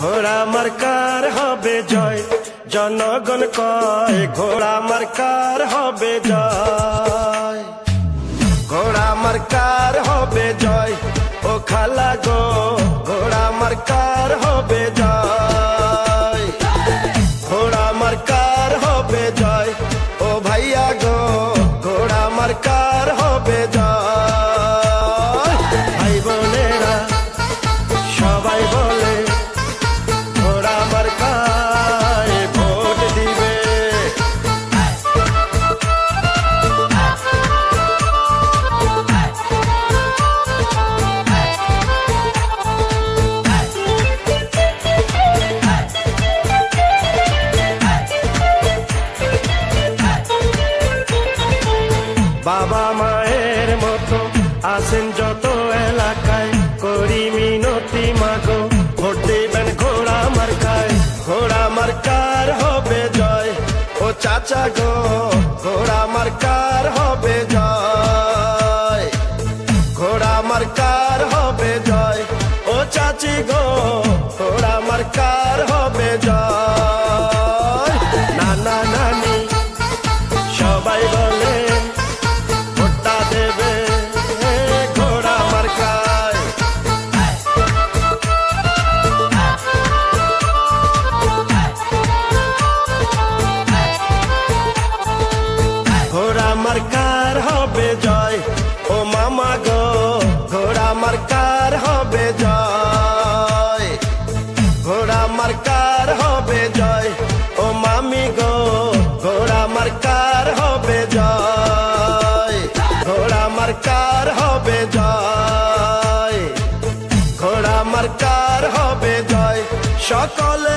ঘোড়া মার্কার হবে জয়, জনগণ কয় ঘোড়া মার্কার হবে জয়। ঘোড়া মার্কার হবে জয়, ও খালা গো ঘোড়া মার্কার হবে জয়। ঘোড়া মার্কার হবে জয়, ও ভাইয়া গো ঘোড়া মার্কার হবে জয়। ভাই বোনেরা সবাই বলে ঘোড়া মার্কায় ভোট দিবে। বাবা মায়ের মতো আসেন যত এলাকায়, করি মিনতি মাগো ভোট দিবেন ঘোড়া মার্কায়। ঘোড়া মার্কার হবে জয়, ও চাচা গো ঘোড়া মার্কার হবে জয়। ঘোড়া মার্কার হবে জয়, ও চাচি গো ঘোড়া মার্কার হবে জয়। নানা নানি সবাই বলে ভোটটা দেবে ঘোড়া মার্কায়। ঘোড়া মার্কার হবে জয়, ও মামা গো ঘোড়া মার্কার হবে জয়। ঘোড়া মার্কার হবে জয়, ও মামি গো ঘোড়া মার্কার হবে জয়। ঘোড়া মার্কার হবে জয়, ঘোড়া মার্কার হবে জয়। সকলে